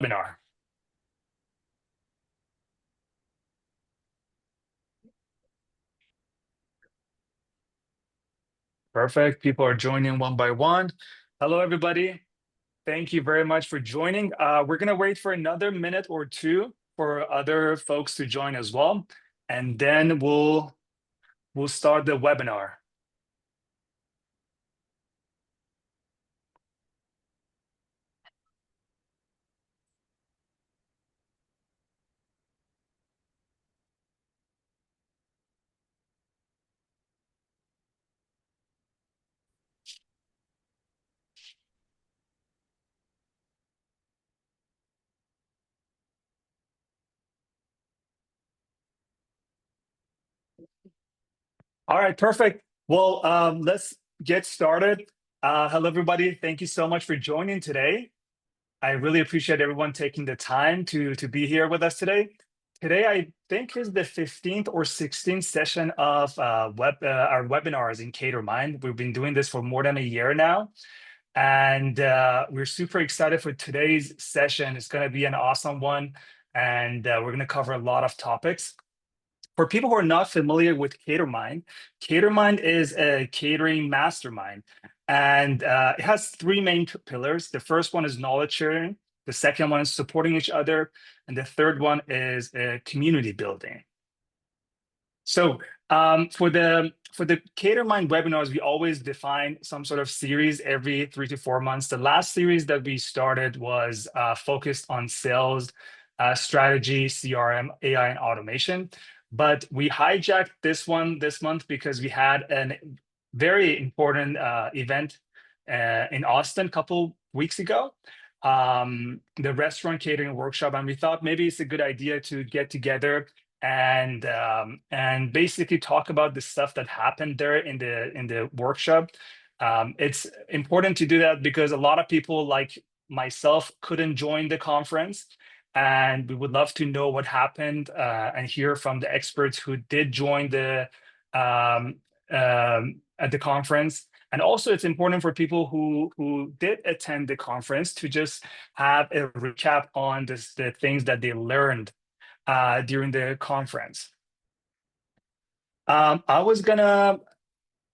webinar. Perfect. People are joining one by one. Hello, everybody. Thank you very much for joining. We're going to wait for another minute or two for other folks to join as well, and then we'll start the webinar. All right, perfect. Well, let's get started. Hello, everybody. Thank you so much for joining today. I really appreciate everyone taking the time to be here with us today. Today, I think is the 15th or 16th session of our webinars in Catermind. We've been doing this for more than a year now. And we're super excited for today's session. It's going to be an awesome one. And we're going to cover a lot of topics. For people who are not familiar with Catermind, Catermind is a catering mastermind. And it has three main pillars. The first one is knowledge sharing. The second one is supporting each other. And the third one is community building. So for the Catermind webinars, we always define some sort of series every 3 to 4 months. The last series that we started was focused on sales, strategy, CRM, AI, and automation. But we hijacked this one this month because we had a very important event in Austin a couple weeks ago, the restaurant catering workshop, and we thought maybe it's a good idea to get together and basically talk about the stuff that happened there in the workshop. It's important to do that because a lot of people like myself couldn't join the conference, and we would love to know what happened and hear from the experts who did join the at the conference. And also, it's important for people who did attend the conference to just have a recap on the things that they learned during the conference. I was gonna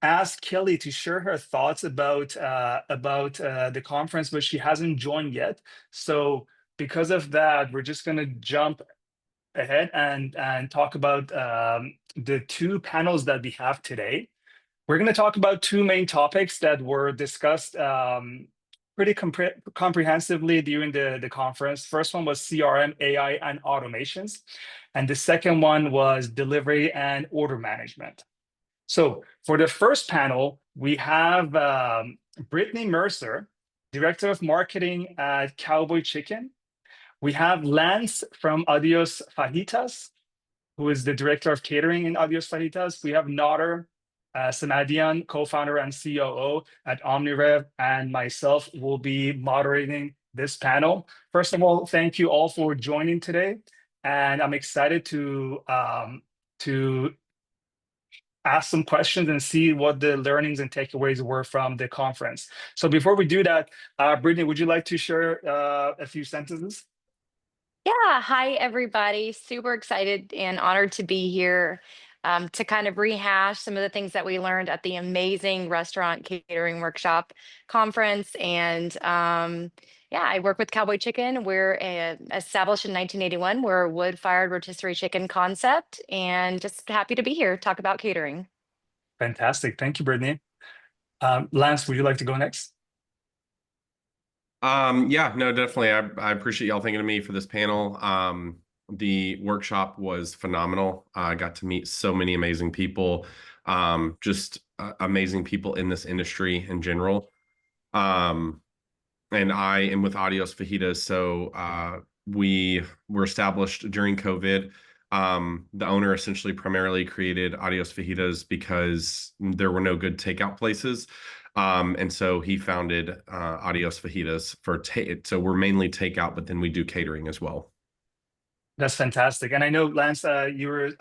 ask Kelly to share her thoughts about the conference, but she hasn't joined yet. So because of that, we're just gonna jump ahead and talk about the two panels that we have today. We're going to talk about two main topics that were discussed pretty comprehensively during the conference. First one was CRM, AI, and automations. And the second one was delivery and order management. So for the first panel, we have Brittany Mercer, Director of Marketing at Cowboy Chicken. We have Lance from Adios Fajitas, who is the Director of Catering in Adios Fajitas. We have Nader Samadian, co-founder and COO at OmniRev, and myself will be moderating this panel. First of all, thank you all for joining today, and I'm excited to ask some questions and see what the learnings and takeaways were from the conference. So before we do that, Brittany, would you like to share a few sentences? Yeah, hi everybody. Super excited and honored to be here to kind of rehash some of the things that we learned at the amazing restaurant catering workshop conference. And yeah, I work with Cowboy Chicken. We're established in 1981. We're a wood-fired rotisserie chicken concept, and just happy to be here, talk about catering. Fantastic. Thank you, Brittany. Lance, would you like to go next? Yeah, no, definitely. I appreciate y'all thinking of me for this panel. The workshop was phenomenal. I got to meet so many amazing people, just amazing people in this industry in general. And I am with Adios Fajitas, so we were established during COVID. The owner essentially primarily created Adios Fajitas because there were no good takeout places. And so he founded Adios Fajitas so we're mainly takeout, but then we do catering as well. That's fantastic. And I know, Lance, you were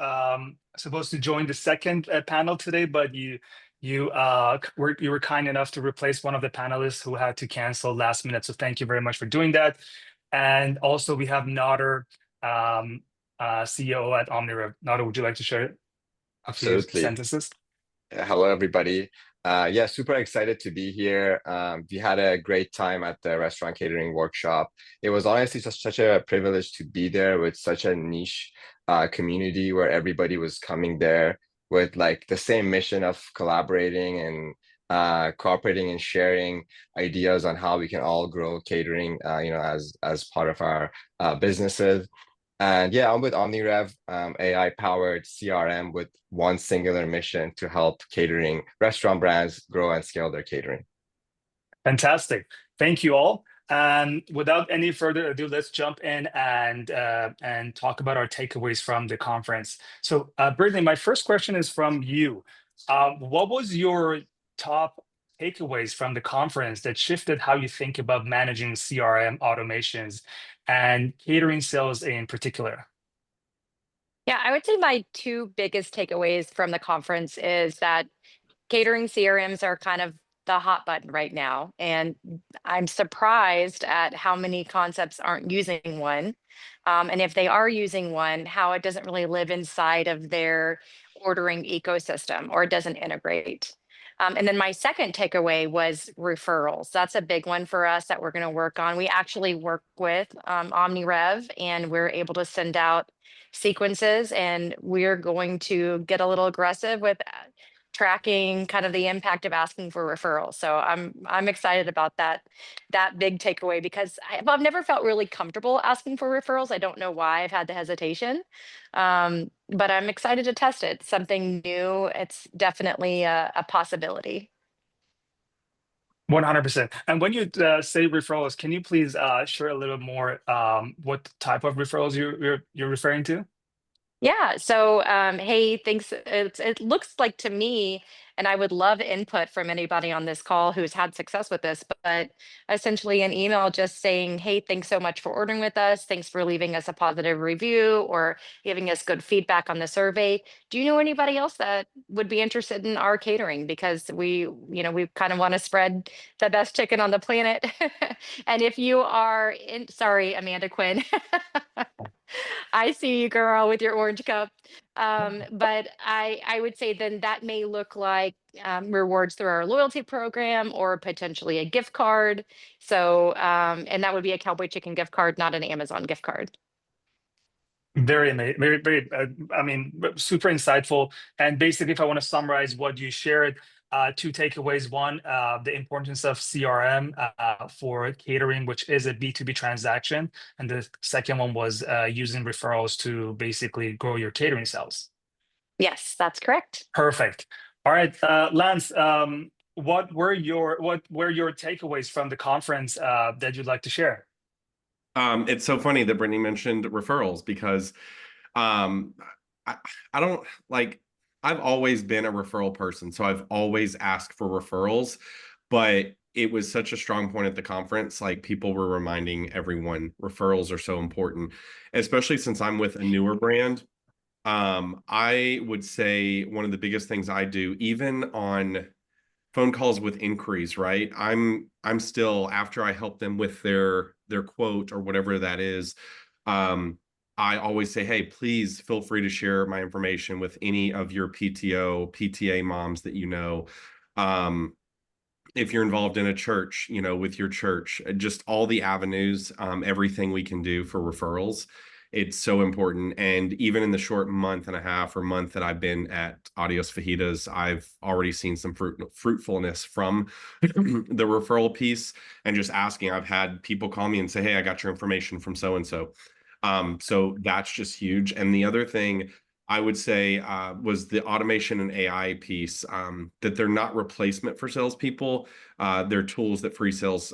supposed to join the second panel today, but you were kind enough to replace one of the panelists who had to cancel last minute. So thank you very much for doing that. And also we have Nader, CEO at OmniRev. Nader, would you like to share a few Absolutely. sentences? Hello, everybody. Yeah, super excited to be here. We had a great time at the restaurant catering workshop. It was honestly such a privilege to be there with such a niche community where everybody was coming there with like the same mission of collaborating and cooperating and sharing ideas on how we can all grow catering, as part of our businesses. And yeah, I'm with OmniRev, AI-powered CRM with one singular mission to help catering restaurant brands grow and scale their catering. Fantastic. Thank you all. And without any further ado, let's jump in and talk about our takeaways from the conference. So, Brittany, my first question is from you. What was your top takeaways from the conference that shifted how you think about managing CRM automations and catering sales in particular? Yeah, I would say my two biggest takeaways from the conference is that catering CRMs are kind of the hot button right now. And I'm surprised at how many concepts aren't using one. And if they are using one, how it doesn't really live inside of their ordering ecosystem or it doesn't integrate. And then my second takeaway was referrals. That's a big one for us that we're going to work on. We actually work with OmniRev and we're able to send out sequences and we're going to get a little aggressive with tracking kind of the impact of asking for referrals. So I'm excited about that big takeaway because I've never felt really comfortable asking for referrals. I don't know why I've had the hesitation, but I'm excited to test it. Something new. It's definitely a possibility. 100%. And when you say referrals, can you please share a little more what type of referrals you're referring to? Yeah. So, hey, thanks. It looks like to me, and I would love input from anybody on this call who's had success with this, but essentially an email just saying, hey, thanks so much for ordering with us. Thanks for leaving us a positive review or giving us good feedback on the survey. Do you know anybody else that would be interested in our catering? Because we kind of want to spread the best chicken on the planet. And if you are in, sorry, Amanda Quinn. I see you, girl, with your orange cup. But I would say then that may look like rewards through our loyalty program or potentially a gift card. So, and that would be a Cowboy Chicken gift card, not an Amazon gift card. Very amazing, very, I mean, super insightful. And basically, if I want to summarize what you shared, two takeaways. One, the importance of CRM for catering, which is a B2B transaction. And the second one was using referrals to basically grow your catering sales. Yes, that's correct. Perfect. All right, Lance, what were your takeaways from the conference that you'd like to share? It's so funny that Brittany mentioned referrals because um, I don't like, I've always been a referral person, so I've always asked for referrals, but it was such a strong point at the conference. Like people were reminding everyone referrals are so important, especially since I'm with a newer brand. I would say one of the biggest things I do, even on phone calls with inquiries, right? I'm still, after I help them with their quote or whatever that is, I always say, hey, please feel free to share my information with any of your PTO, PTA moms that you know. If you're involved in a church, with your church, just all the avenues, everything we can do for referrals. It's so important. And even in the short month and a half or month that I've been at Adios Fajitas, I've already seen some fruitfulness from the referral piece and just asking. I've had people call me and say, hey, I got your information from so-and-so. So that's just huge. And the other thing I would say was the automation and AI piece, that they're not replacement for salespeople. They're tools that free sales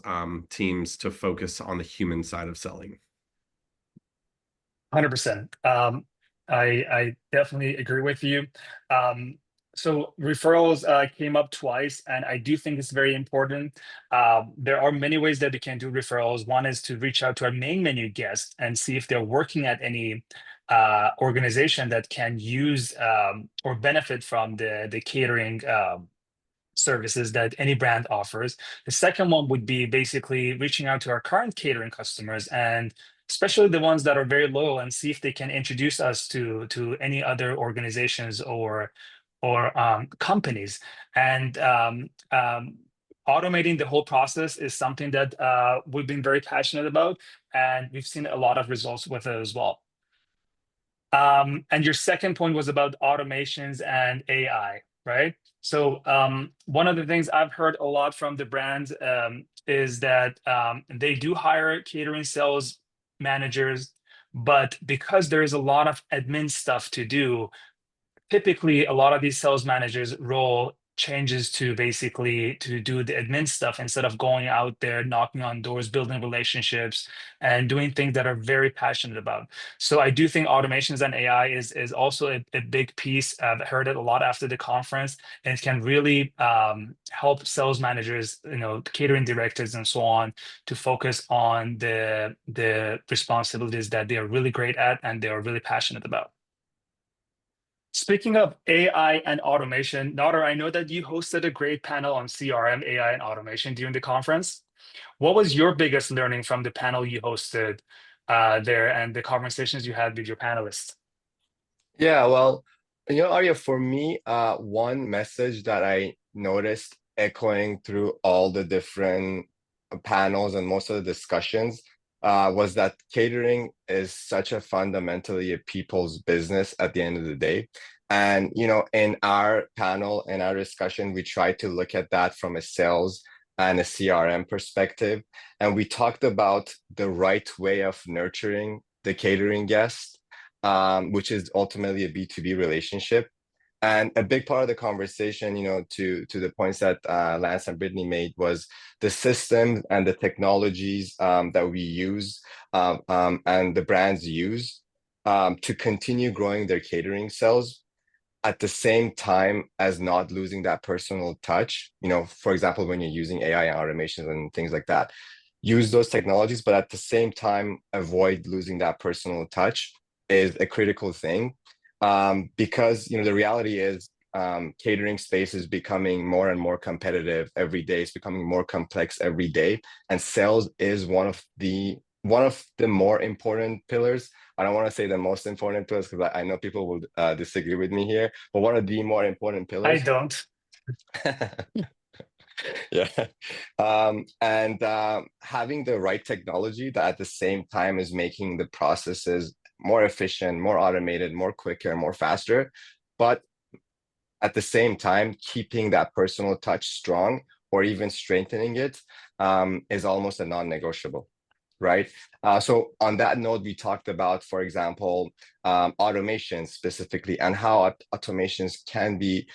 teams to focus on the human side of selling. 100%. I definitely agree with you. So referrals came up twice, and I do think it's very important. There are many ways that we can do referrals. One is to reach out to our main menu guests and see if they're working at any organization that can use or benefit from the catering services that any brand offers. The second one would be basically reaching out to our current catering customers, and especially the ones that are very loyal, and see if they can introduce us to any other organizations or companies. And automating the whole process is something that we've been very passionate about, and we've seen a lot of results with it as well. And your second point was about automations and AI, right? So one of the things I've heard a lot from the brands is that they do hire catering sales managers, but because there is a lot of admin stuff to do, typically a lot of these sales managers role changes to basically to do the admin stuff instead of going out there knocking on doors, building relationships, and doing things that are very passionate about. So I do think automations and AI is also a big piece. I've heard it a lot after the conference, and it can really help sales managers, catering directors and so on, to focus on the responsibilities that they are really great at and they are really passionate about. Speaking of AI and automation, Nader, I know that you hosted a great panel on CRM, AI, and automation during the conference. What was your biggest learning from the panel you hosted there and the conversations you had with your panelists? Yeah, well, Arya, for me, one message that I noticed echoing through all the different panels and most of the discussions was that catering is such a fundamentally a people's business at the end of the day. And, in our panel, in our discussion, we tried to look at that from a sales and a CRM perspective. And we talked about the right way of nurturing the catering guest, which is ultimately a B2B relationship. And a big part of the conversation, to the points that Lance and Brittany made, was the systems and the technologies that we use and the brands use to continue growing their catering sales at the same time as not losing that personal touch. For example, when you're using AI and automations and things like that, use those technologies, but at the same time, avoid losing that personal touch is a critical thing. Because the reality is catering space is becoming more and more competitive every day. It's becoming more complex every day, and sales is one of the more important pillars. I don't want to say the most important pillars because I know people will disagree with me here, but one of the more important pillars. I don't. Yeah. And having the right technology that at the same time is making the processes more efficient, more automated, more quicker, more faster, but at the same time, keeping that personal touch strong or even strengthening it is almost a non-negotiable, right? So on that note, we talked about, for example, automation specifically, and how automations can be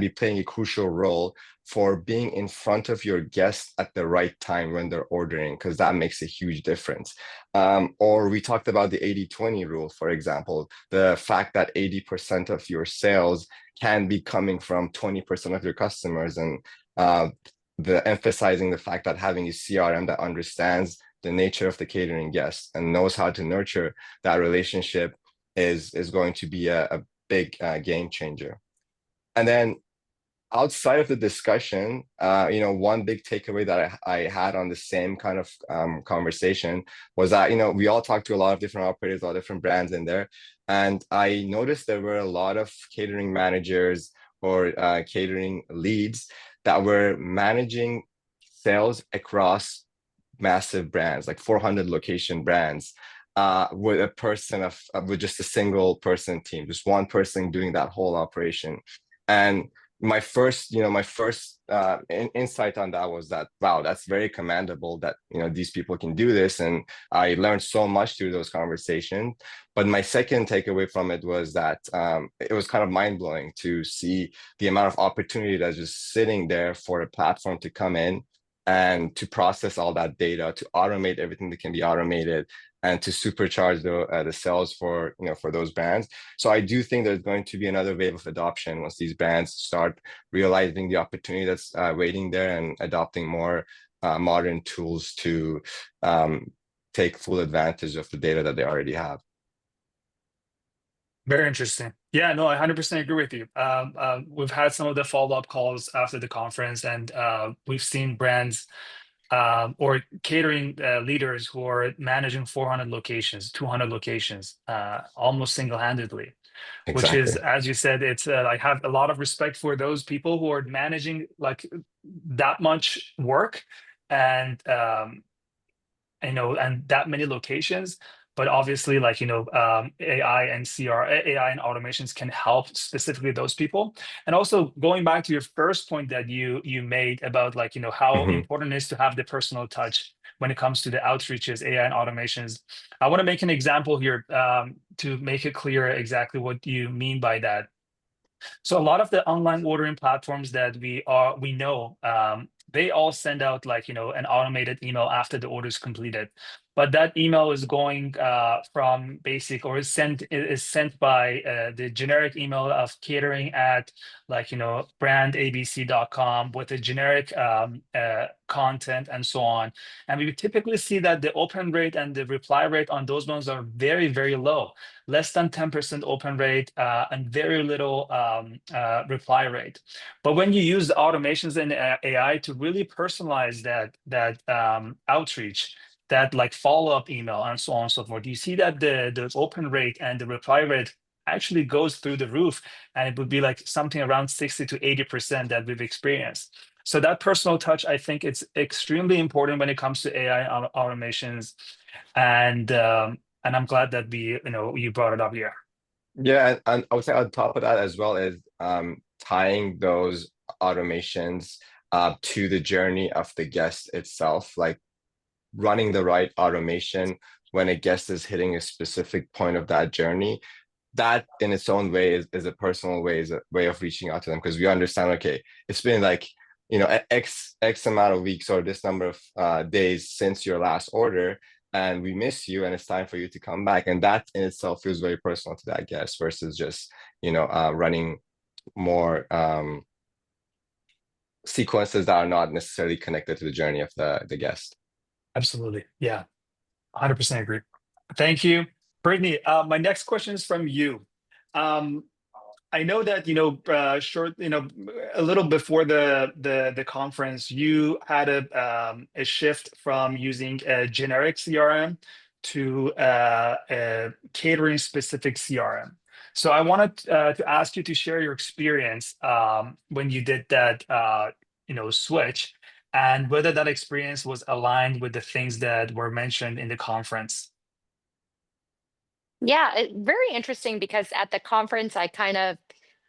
playing a crucial role for being in front of your guests at the right time when they're ordering, because that makes a huge difference. Or we talked about the 80-20 rule, for example, the fact that 80% of your sales can be coming from 20% of your customers, and the emphasizing the fact that having a CRM that understands the nature of the catering guest and knows how to nurture that relationship is going to be a big game changer. And then outside of the discussion, one big takeaway that I had on the same kind of conversation was that, we all talked to a lot of different operators, a lot of different brands in there. And I noticed there were a lot of catering managers or catering leads that were managing sales across massive brands, like 400 location brands, with with just a single person team, just one person doing that whole operation. And my first insight on that was that, wow, that's very commendable that these people can do this, and I learned so much through those conversations. But my second takeaway from it was that it was kind of mind-blowing to see the amount of opportunity that's just sitting there for a platform to come in and to process all that data, to automate everything that can be automated, and to supercharge the sales for those brands. So I do think there's going to be another wave of adoption once these brands start realizing the opportunity that's waiting there and adopting more modern tools to take full advantage of the data that they already have. Very interesting. Yeah, no, I 100% agree with you. We've had some of the follow-up calls after the conference, and we've seen brands or catering leaders who are managing 400 locations, 200 locations, almost single-handedly, which is, Exactly. as you said, it's I have a lot of respect for those people who are managing like that much work and and that many locations. But obviously, like, AI and AI and automations can help specifically those people. And also going back to your first point that you made about, like, how Hmm. important it is to have the personal touch when it comes to the outreaches, AI and automations. I want to make an example here to make it clear exactly what you mean by that. So a lot of the online ordering platforms that we know, they all send out, like, an automated email after the order is completed. But that email is going from basic, or is sent by the generic email of catering at, like, brandabc.com with a generic content and so on. And we typically see that the open rate and the reply rate on those ones are very, very low, less than 10% open rate, and very little reply rate. But when you use the automations and AI to really personalize that outreach, that, like, follow-up email and so on and so forth, you see that the open rate and the reply rate actually goes through the roof, and it would be like something around 60 to 80% that we've experienced. So that personal touch, I think it's extremely important when it comes to AI automations, and I'm glad that you brought it up here. Yeah, and I would say on top of that as well is tying those automations to the journey of the guest itself, like running the right automation when a guest is hitting a specific point of that journey. That in its own way is a personal way, is a way of reaching out to them, because we understand, okay, it's been like, X amount of weeks or this number of days since your last order, and we miss you, and it's time for you to come back. And that in itself feels very personal to that guest versus just, running more sequences that are not necessarily connected to the journey of the guest. Absolutely. Yeah, 100% agree. Thank you. Brittany, my next question is from you. Um, I know that, a little before the conference, you had a shift from using a generic CRM to a catering specific CRM. So I wanted to ask you to share your experience when you did that switch, and whether that experience was aligned with the things that were mentioned in the conference. Yeah, very interesting because at the conference, I kind of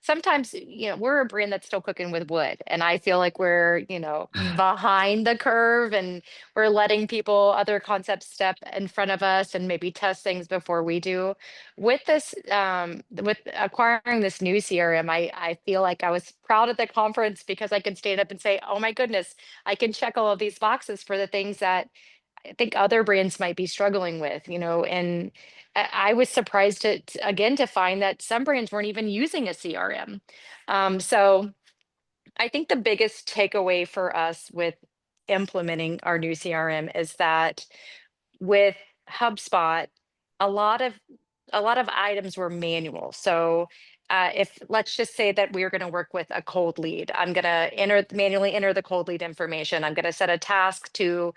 sometimes, we're a brand that's still cooking with wood, and I feel like we're, behind the curve, and we're letting people, other concepts step in front of us and maybe test things before we do. With this, with acquiring this new CRM, I feel like I was proud at the conference because I could stand up and say, oh my goodness, I can check all of these boxes for the things that I think other brands might be struggling with, and I was surprised again to find that some brands weren't even using a CRM. So I think the biggest takeaway for us with implementing our new CRM is that with HubSpot, a lot of items were manual. So if let's just say that we're going to work with a cold lead, I'm going to manually enter the cold lead information. I'm going to set a task to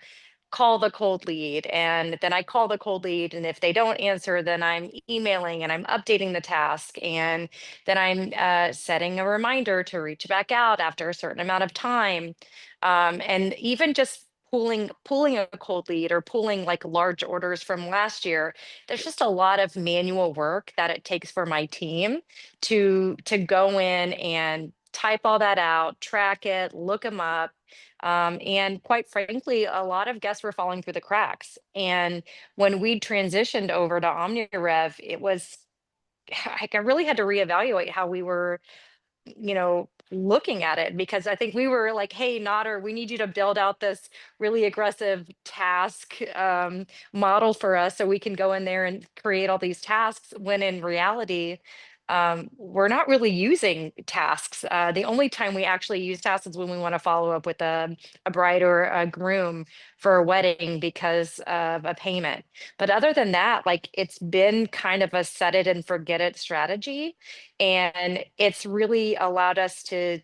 call the cold lead, and then I call the cold lead, and if they don't answer, then I'm emailing and I'm updating the task, and then I'm setting a reminder to reach back out after a certain amount of time. And even just pulling a cold lead or pulling like large orders from last year, there's just a lot of manual work that it takes for my team to go in and type all that out, track it, look them up. And quite frankly, a lot of guests were falling through the cracks. And when we transitioned over to OmniRev, it was like I really had to reevaluate how we were, looking at it, because I think we were like, hey, Nodder, we need you to build out this really aggressive task model for us so we can go in there and create all these tasks. When in reality, we're not really using tasks. The only time we actually use tasks is when we want to follow up with a bride or a groom for a wedding because of a payment. But other than that, like it's been kind of a set it and forget it strategy. And it's really allowed us to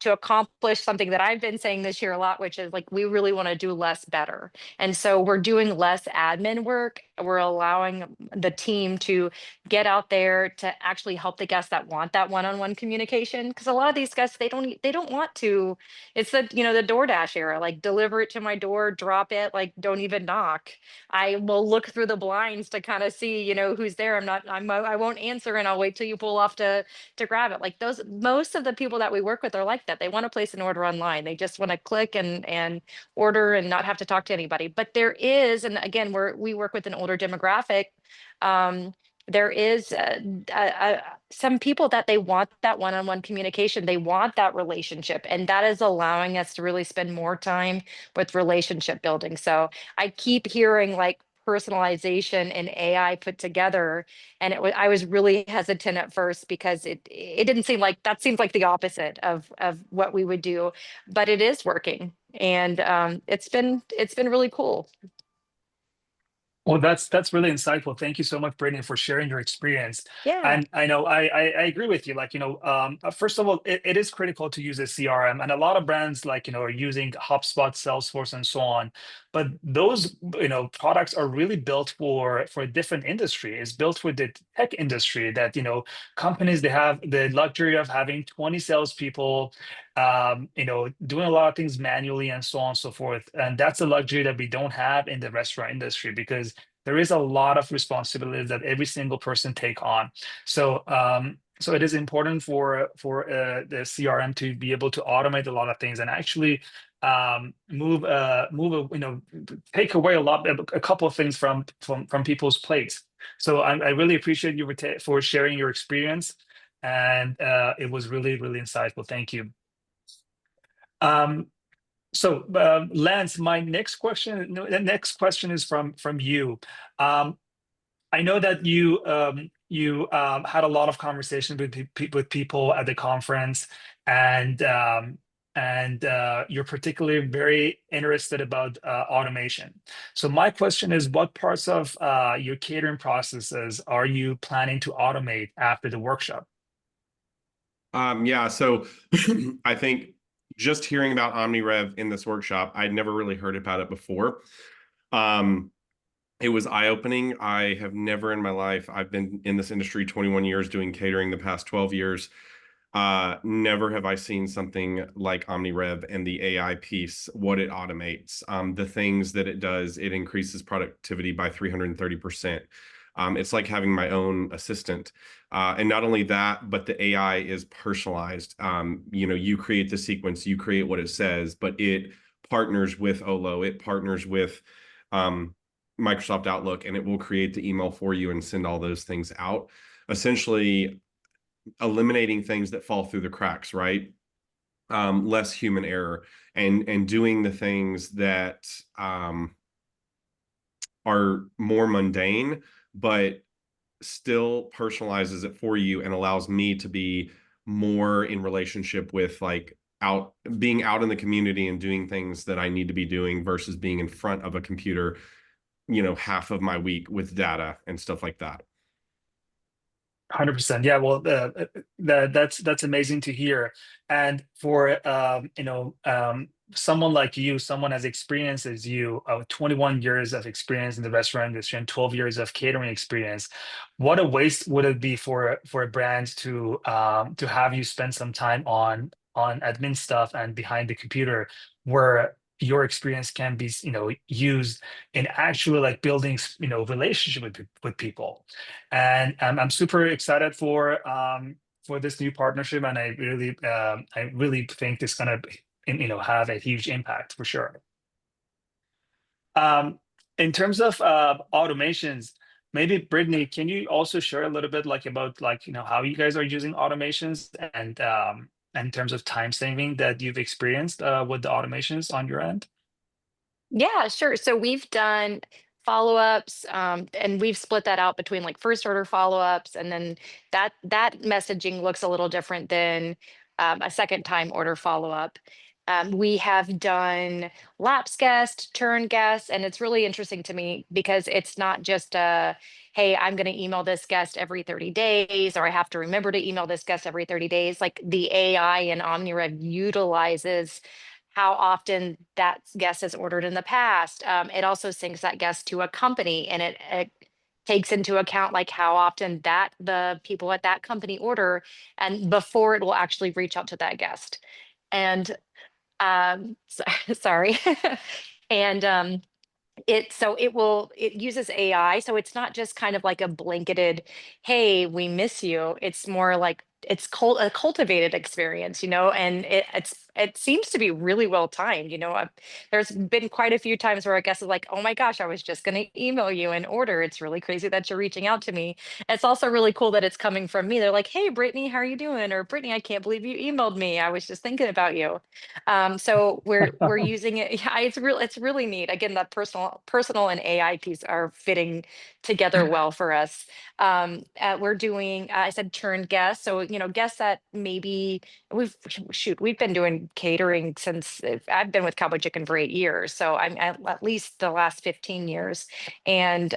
accomplish something that I've been saying this year a lot, which is like we really want to do less better. And so we're doing less admin work. We're allowing the team to get out there to actually help the guests that want that one-on-one communication. Because a lot of these guests, they don't want to. It's the, you know, the DoorDash era, like deliver it to my door, drop it, like don't even knock. I will look through the blinds to kind of see, you know, who's there. I won't answer and I'll wait till you pull off to grab it. Like those, most of the people that we work with are like that. They want to place an order online. They just want to click and order and not have to talk to anybody. But there is, and again, we work with an older demographic. There is some people that they want that one-on-one communication. They want that relationship, and that is allowing us to really spend more time with relationship building. So I keep hearing like personalization and AI put together, and I was really hesitant at first because it didn't seem like that seems like the opposite of what we would do, but it is working, and it's been really cool. Well, that's really insightful. Thank you so much, Brittany, for sharing your experience. Yeah. And I know I agree with you. Like, first of all, it is critical to use a CRM, and a lot of brands like, are using HubSpot, Salesforce, and so on. But those, products are really built for a different industry. It's built for the tech industry that, companies, they have the luxury of having 20 salespeople, doing a lot of things manually and so on and so forth. And that's a luxury that we don't have in the restaurant industry because there is a lot of responsibilities that every single person take on. So it is important for the CRM to be able to automate a lot of things and actually take away a couple of things from people's plates. So I really appreciate you for sharing your experience, and it was really, really insightful. Thank you. Lance, my next question, the next question is from you. I know that you had a lot of conversations with people at the conference, and you're particularly very interested about automation. So my question is, what parts of your catering processes are you planning to automate after the workshop? Yeah, so I think just hearing about OmniRev in this workshop, I'd never really heard about it before. It was eye-opening. I have never in my life, I've been in this industry 21 years doing catering the past 12 years. Never have I seen something like OmniRev and the AI piece, what it automates, the things that it does. It increases productivity by 330%. It's like having my own assistant. And not only that, but the AI is personalized. You create the sequence, you create what it says, but it partners with Olo, it partners with Microsoft Outlook, and it will create the email for you and send all those things out, essentially eliminating things that fall through the cracks, right? Less human error, and doing the things that are more mundane, but still personalizes it for you and allows me to be more in relationship with being out in the community and doing things that I need to be doing versus being in front of a computer, half of my week with data and stuff like that. 100%. Yeah, well, that's amazing to hear. And for someone like you, someone as experienced as you, 21 years of experience in the restaurant industry and 12 years of catering experience, what a waste would it be for a brand to have you spend some time on admin stuff and behind the computer, where your experience can be used in actually like building relationship with people. And I'm super excited for this new partnership, and I really think it's gonna have a huge impact for sure. In terms of automations, maybe Brittany, can you also share a little bit about how you guys are using automations and in terms of time saving that you've experienced with the automations on your end? Yeah, sure. So we've done follow-ups, and we've split that out between like first order follow-ups, and then that messaging looks a little different than a second time order follow-up. We have done lapse guest, turn guest, and it's really interesting to me because it's not just hey, I'm going to email this guest every 30 days, or I have to remember to email this guest every 30 days. Like the AI in OmniRev utilizes how often that guest has ordered in the past. It also syncs that guest to a company, and it takes into account like how often that the people at that company order, and before it will actually reach out to that guest. And sorry. And it uses AI, so it's not just kind of like a blanketed, hey, we miss you. It's more like it's a cultivated experience, and it seems to be really well timed. There's been quite a few times where I guess it's like, oh my gosh, I was just going to email you and order. It's really crazy that you're reaching out to me. It's also really cool that it's coming from me. They're like, hey, Brittany, how are you doing? Or Brittany, I can't believe you emailed me. I was just thinking about you. So we're using it. Yeah, it's really neat. Again, that personal and AI piece are fitting together well for us. We're doing, I said churned guests. So, guests that maybe we've been doing catering since I've been with Cowboy Chicken for 8 years. So I'm at least the last 15 years. And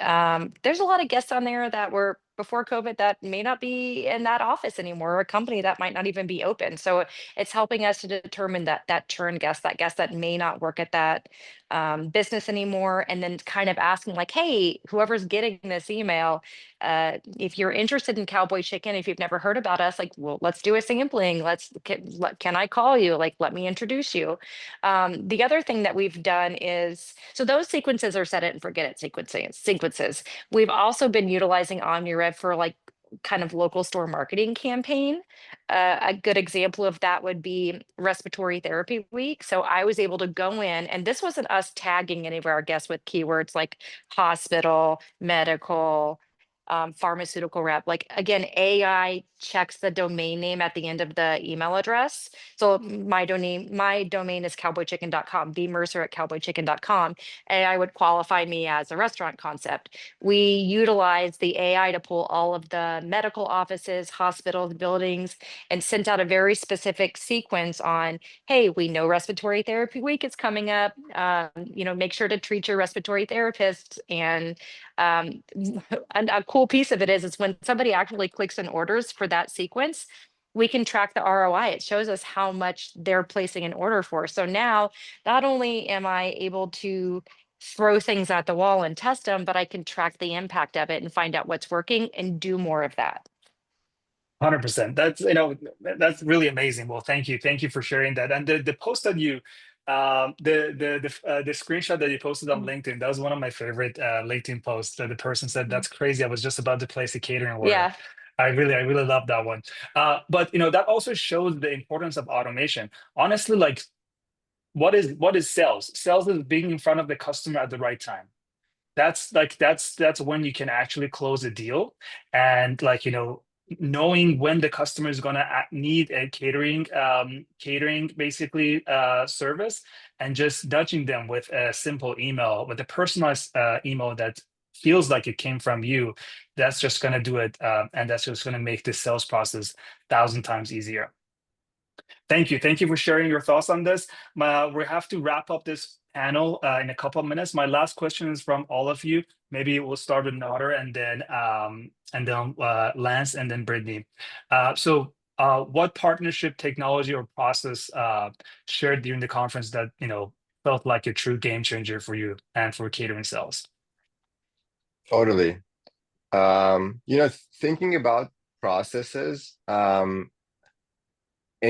there's a lot of guests on there that were before COVID that may not be in that office anymore, or a company that might not even be open. So it's helping us to determine that churn guest, that guest that may not work at that business anymore, and then kind of asking like, hey, whoever's getting this email, if you're interested in Cowboy Chicken, if you've never heard about us, like, well, let's do a sampling. Can I call you? Like, let me introduce you. The other thing that we've done is, so those sequences are set it and forget it sequences. We've also been utilizing OmniRev for like kind of local store marketing campaign. A good example of that would be Respiratory Therapy Week. So I was able to go in, and this wasn't us tagging any of our guests with keywords like hospital, medical, pharmaceutical rep. Like again, AI checks the domain name at the end of the email address. So my domain is cowboychicken.com, bmercer@cowboychicken.com. AI would qualify me as a restaurant concept. We utilize the AI to pull all of the medical offices, hospitals, buildings, and sent out a very specific sequence on, hey, we know Respiratory Therapy Week is coming up. Make sure to treat your respiratory therapist. And and a cool piece of it is when somebody actually clicks and orders for that sequence, we can track the ROI. It shows us how much they're placing an order for. So now not only am I able to throw things at the wall and test them, but I can track the impact of it and find out what's working and do more of that. 100%. That's really amazing. Well, thank you for sharing that. And the post that you, the screenshot that you posted on LinkedIn, that was one of my favorite LinkedIn posts. That the person said, "That's crazy. I was just about to place a catering order." Yeah. I really love that one. But that also shows the importance of automation. Honestly, like, what is sales? Sales is being in front of the customer at the right time. That's when you can actually close a deal, and like knowing when the customer is going to need a catering basically service, and just nudging them with a simple email, with a personalized email that feels like it came from you. That's just going to do it, and that's just going to make the sales process 1,000 times easier. Thank you for sharing your thoughts on this. We have to wrap up this panel in a couple of minutes. My last question is from all of you. Maybe we'll start with Nader, and then Lance, and then Brittany. What partnership, technology, or process shared during the conference that felt like a true game changer for you and for catering sales? Totally. Thinking about processes, in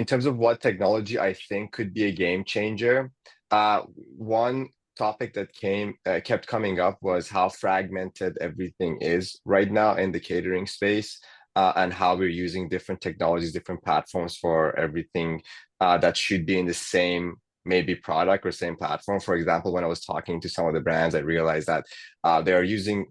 terms of what technology I think could be a game changer, one topic that kept coming up was how fragmented everything is right now in the catering space, and how we're using different technologies, different platforms for everything that should be in the same maybe product or same platform. For example, when I was talking to some of the brands, I realized that they are using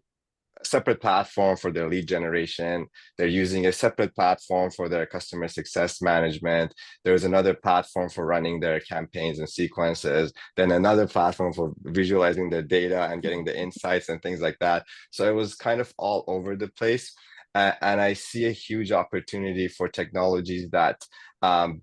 separate platform for their lead generation. They're using a separate platform for their customer success management. There's another platform for running their campaigns and sequences, then another platform for visualizing their data and getting the insights and things like that. So it was kind of all over the place. And I see a huge opportunity for technologies that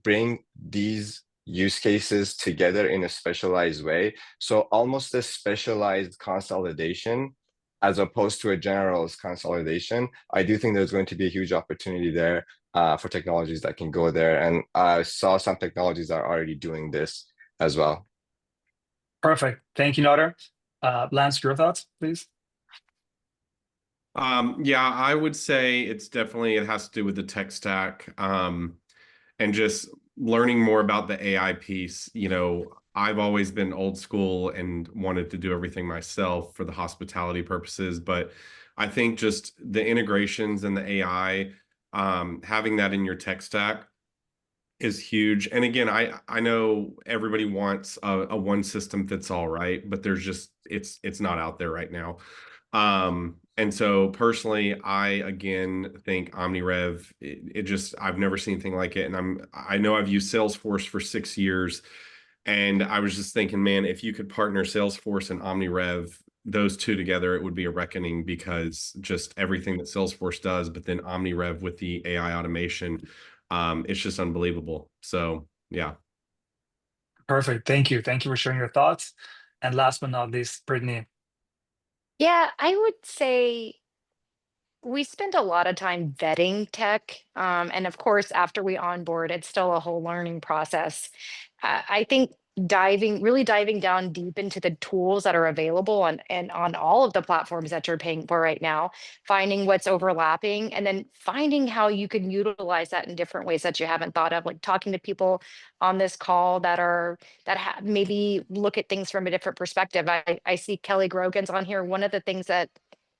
bring these use cases together in a specialized way. So almost a specialized consolidation as opposed to a generalist consolidation. I do think there's going to be a huge opportunity there for technologies that can go there. And I saw some technologies that are already doing this as well. Perfect. Thank you, Nader. Lance, your thoughts, please? Yeah, I would say it's definitely, it has to do with the tech stack, and just learning more about the AI piece. You know, I've always been old school and wanted to do everything myself for the hospitality purposes, but I think just the integrations and the AI, having that in your tech stack is huge. And again, I know everybody wants a one system fits all, right? But there's just it's not out there right now. And so personally, I again think OmniRev, it just, I've never seen anything like it. And I know I've used Salesforce for 6 years, and I was just thinking, man, if you could partner Salesforce and OmniRev, those two together, it would be a reckoning, because just everything that Salesforce does, but then OmniRev with the AI automation, it's just unbelievable. So yeah. Perfect. Thank you. Thank you for sharing your thoughts. And last but not least, Brittany. Yeah, I would say we spend a lot of time vetting tech. And of course, after we onboard, it's still a whole learning process. I think really diving down deep into the tools that are available on all of the platforms that you're paying for right now, finding what's overlapping, and then finding how you can utilize that in different ways that you haven't thought of, like talking to people on this call that maybe look at things from a different perspective. I see Kelly Grogan's on here. One of the things that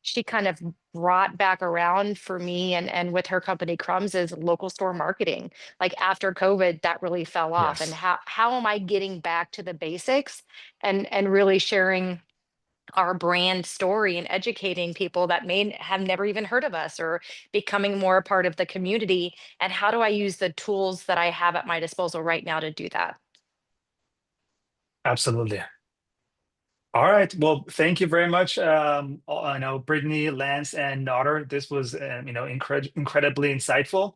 she kind of brought back around for me and with her company Crumbs is local store marketing. Like after COVID, that really fell off. And Yes, how am I getting back to the basics and really sharing our brand story and educating people that may have never even heard of us, or becoming more a part of the community? And how do I use the tools that I have at my disposal right now to do that? absolutely. All right. Well, thank you very much. I know Brittany, Lance, and Nader. This was, incredibly insightful.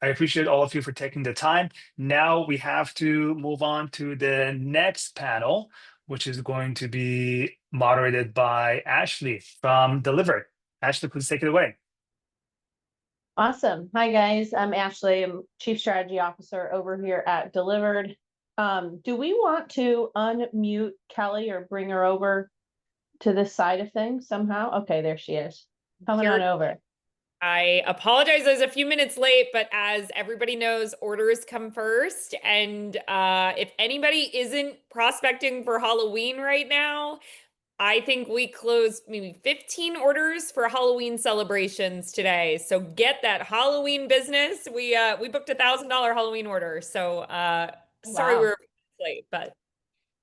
I appreciate all of you for taking the time. Now we have to move on to the next panel, which is going to be moderated by Ashley from Delivered. Ashley, please take it away. Awesome. Hi, guys. I'm Ashley. I'm Chief Strategy Officer over here at Delivered. Do we want to unmute Kelly or bring her over to this side of things somehow? Okay, there she is. Coming on over. I apologize, I was a few minutes late, but as everybody knows, orders come first. And if anybody isn't prospecting for Halloween right now, I think we closed maybe 15 orders for Halloween celebrations today. So get that Halloween business. We booked $1,000 Halloween order. So sorry Wow. we were late, but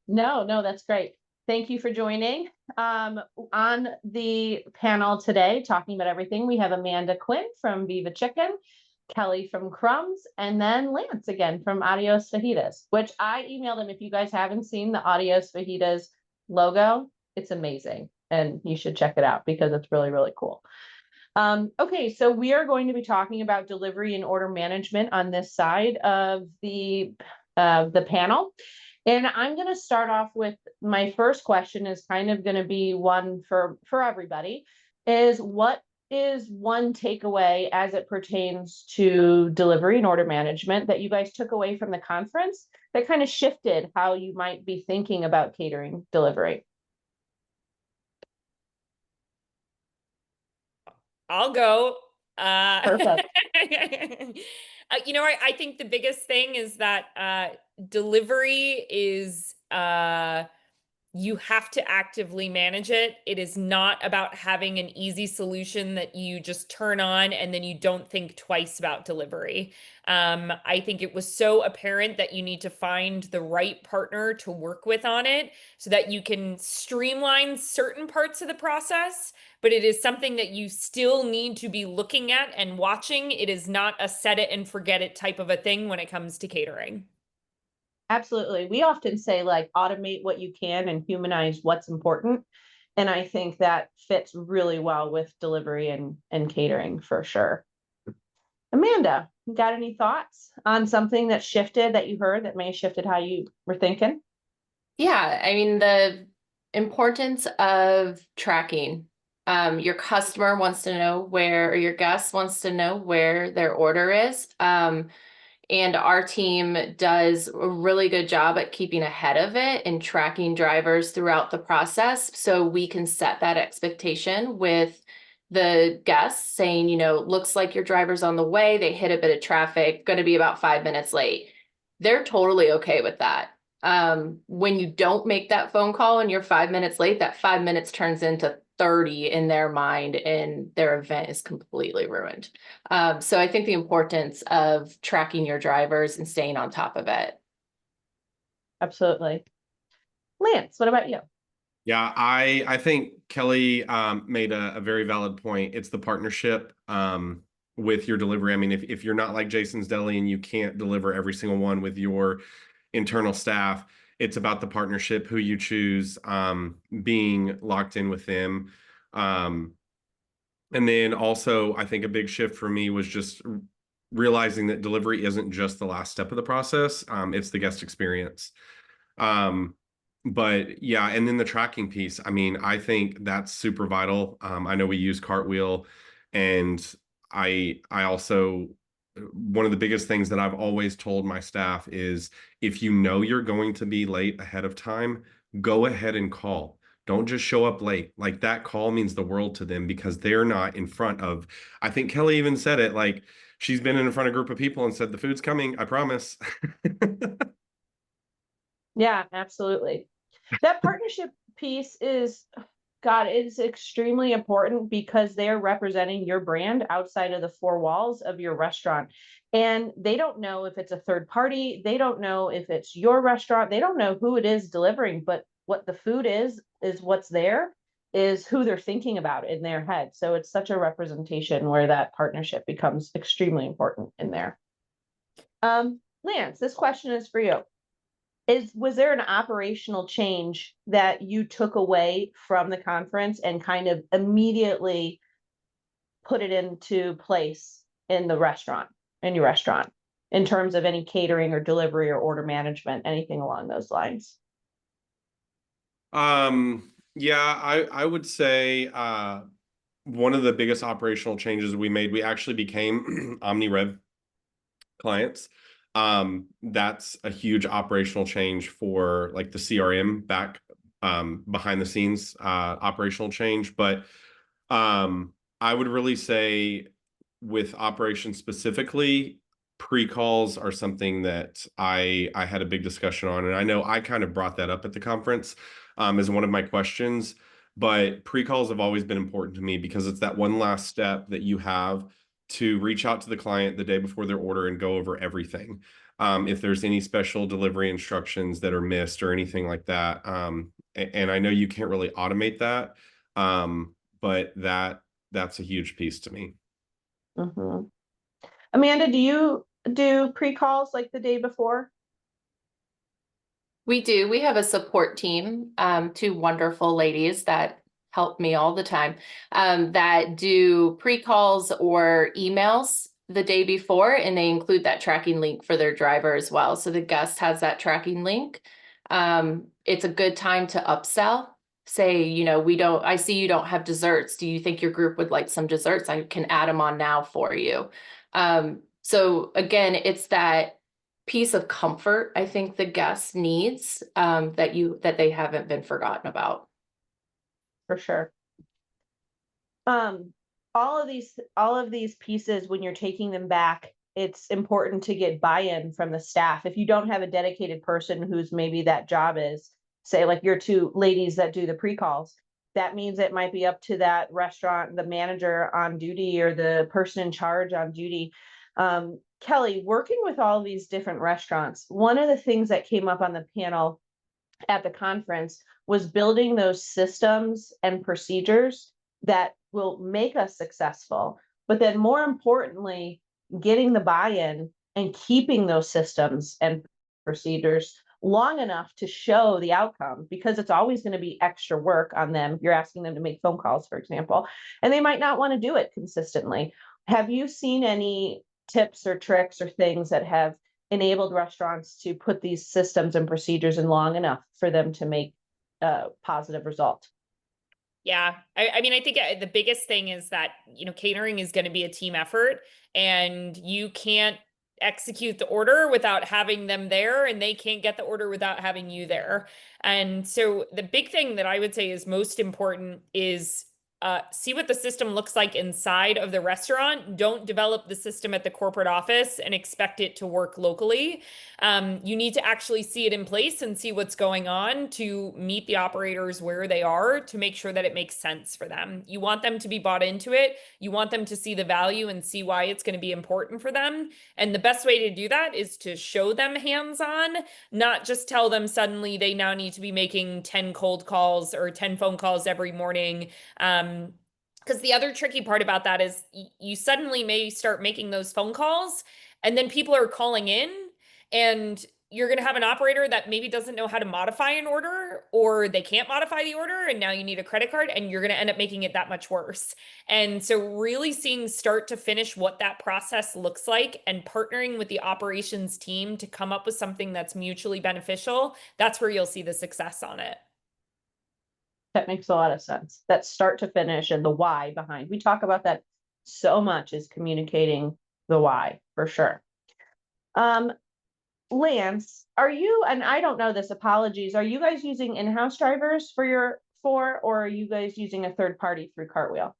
No, that's great. Thank you for joining. On the panel today, talking about everything, we have Amanda Quinn from Viva Chicken, Kelly from Crumbs, and then Lance again from Adios Fajitas, which I emailed him. If you guys haven't seen the Adios Fajitas logo, it's amazing. And you should check it out because it's really, really cool. Okay, so we are going to be talking about delivery and order management on this side of the panel. And I'm going to start off with my first question is kind of going to be one for everybody, is what is one takeaway as it pertains to delivery and order management that you guys took away from the conference that kind of shifted how you might be thinking about catering delivery? I'll go. Perfect. I think the biggest thing is that delivery is you have to actively manage it. It is not about having an easy solution that you just turn on and then you don't think twice about delivery. I think it was so apparent that you need to find the right partner to work with on it so that you can streamline certain parts of the process, but it is something that you still need to be looking at and watching. It is not a set it and forget it type of a thing when it comes to catering. Absolutely. We often say like automate what you can and humanize what's important. And I think that fits really well with delivery and catering for sure. Amanda, you got any thoughts on something that shifted that you heard that may have shifted how you were thinking? Yeah, I mean, the importance of tracking. Your customer wants to know where, or your guest wants to know where their order is. And our team does a really good job at keeping ahead of it and tracking drivers throughout the process. So we can set that expectation with the guests saying, you know, looks like your driver's on the way. They hit a bit of traffic, going to be about 5 minutes late. They're totally okay with that. When you don't make that phone call and you're 5 minutes late, that 5 minutes turns into 30 in their mind and their event is completely ruined. So I think the importance of tracking your drivers and staying on top of it. Absolutely. Lance, what about you? Yeah, I think Kelly made a very valid point. It's the partnership with your delivery. I mean, if you're not like Jason's Deli and you can't deliver every single one with your internal staff, it's about the partnership, who you choose, being locked in with them. And then also, I think a big shift for me was just realizing that delivery isn't just the last step of the process. It's the guest experience. But yeah, and then the tracking piece, I mean, I think that's super vital. I know we use Cartwheel, and I also, one of the biggest things that I've always told my staff is, if you know you're going to be late ahead of time, go ahead and call. Don't just show up late. Like, that call means the world to them, because they're not in front of, I think Kelly even said it, like, she's been in front of a group of people and said, the food's coming, I promise. Yeah, absolutely. That partnership piece is, God, it is extremely important because they're representing your brand outside of the four walls of your restaurant. And they don't know if it's a third party. They don't know if it's your restaurant. They don't know who it is delivering, but what the food is what's there, is who they're thinking about in their head. So it's such a representation where that partnership becomes extremely important in there. Lance, this question is for you. Was there an operational change that you took away from the conference and kind of immediately put it into place in your restaurant, in terms of any catering or delivery or order management, anything along those lines? Yeah, I would say one of the biggest operational changes we made, we actually became OmniRev clients. That's a huge operational change for like the CRM back behind the scenes operational change. But I would really say, with operations specifically, pre-calls are something that I had a big discussion on, and I know I kind of brought that up at the conference as one of my questions. But pre-calls have always been important to me, because it's that one last step that you have to reach out to the client the day before their order and go over everything. If there's any special delivery instructions that are missed or anything like that. And I know you can't really automate that, but that's a huge piece to me. Mm-hmm. Amanda, do you do pre-calls like the day before? We do. We have a support team, two wonderful ladies that help me all the time, that do pre-calls or emails the day before, and they include that tracking link for their driver as well. So the guest has that tracking link. It's a good time to upsell. Say, you know, I see you don't have desserts. Do you think your group would like some desserts? I can add them on now for you. So again, it's that piece of comfort I think the guest needs, that they haven't been forgotten about. For sure. All of these pieces, when you're taking them back, it's important to get buy-in from the staff. If you don't have a dedicated person whose maybe that job is say like your two ladies that do the pre-calls, that means it might be up to that restaurant, the manager on duty or the person in charge on duty. Kelly, working with all these different restaurants, one of the things that came up on the panel at the conference was building those systems and procedures that will make us successful. But then more importantly, getting the buy-in and keeping those systems and procedures long enough to show the outcome, because it's always going to be extra work on them. You're asking them to make phone calls, for example, and they might not want to do it consistently. Have you seen any tips or tricks or things that have enabled restaurants to put these systems and procedures in long enough for them to make a positive result? Yeah. I mean, I think the biggest thing is that, catering is going to be a team effort, and you can't execute the order without having them there, and they can't get the order without having you there. And so the big thing that I would say is most important is see what the system looks like inside of the restaurant. Don't develop the system at the corporate office and expect it to work locally. You need to actually see it in place and see what's going on to meet the operators where they are, to make sure that it makes sense for them. You want them to be bought into it. You want them to see the value and see why it's going to be important for them. And the best way to do that is to show them hands-on, not just tell them suddenly they now need to be making 10 cold calls or 10 phone calls every morning. Because the other tricky part about that is you suddenly may start making those phone calls, and then people are calling in, and you're going to have an operator that maybe doesn't know how to modify an order, or they can't modify the order, and now you need a credit card, and you're going to end up making it that much worse. And so really seeing start to finish what that process looks like and partnering with the operations team to come up with something that's mutually beneficial, that's where you'll see the success on it. That makes a lot of sense. That start to finish and the why behind. We talk about that so much, is communicating the why, for sure. Lance, are you, and I don't know this, apologies, are you guys using in-house drivers or are you guys using a third party through Cartwheel?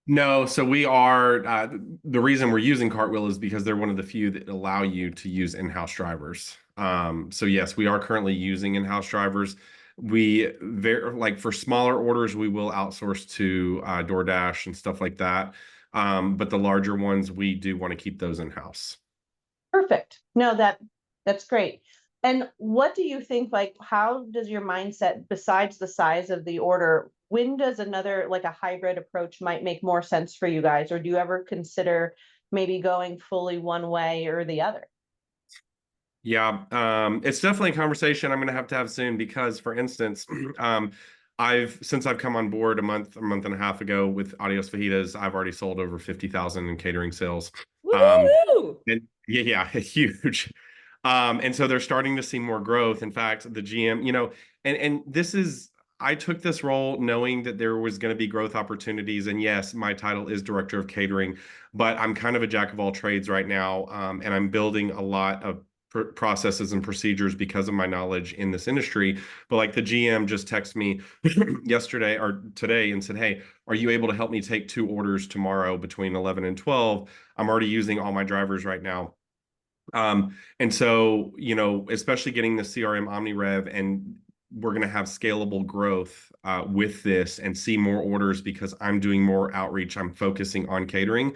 No, so we are, the reason we're using Cartwheel is because they're one of the few that allow you to use in-house drivers. So yes, we are currently using in-house drivers. Like for smaller orders, we will outsource to DoorDash and stuff like that. But the larger ones, we do want to keep those in-house. Perfect. No, that's great. And what do you think, like, how does your mindset, besides the size of the order, when does another, like a hybrid approach might make more sense for you guys? Or do you ever consider maybe going fully one way or the other? Yeah, it's definitely a conversation I'm going to have soon, because, for instance, since I've come on board a month and a half ago with Adios Fajitas, I've already sold over 50,000 in catering sales. And yeah, huge. And so they're starting to see more growth. In fact, the GM, and this is, I took this role knowing that there was going to be growth opportunities. And yes, my title is Director of Catering, but I'm kind of a jack of all trades right now. And I'm building a lot of processes and procedures because of my knowledge in this industry. But like the GM just texted me yesterday or today and said, "Hey, are you able to help me take 2 orders tomorrow between 11 and 12? I'm already using all my drivers right now." And so, especially getting the CRM OmniRev, and we're going to have scalable growth with this and see more orders because I'm doing more outreach. I'm focusing on catering.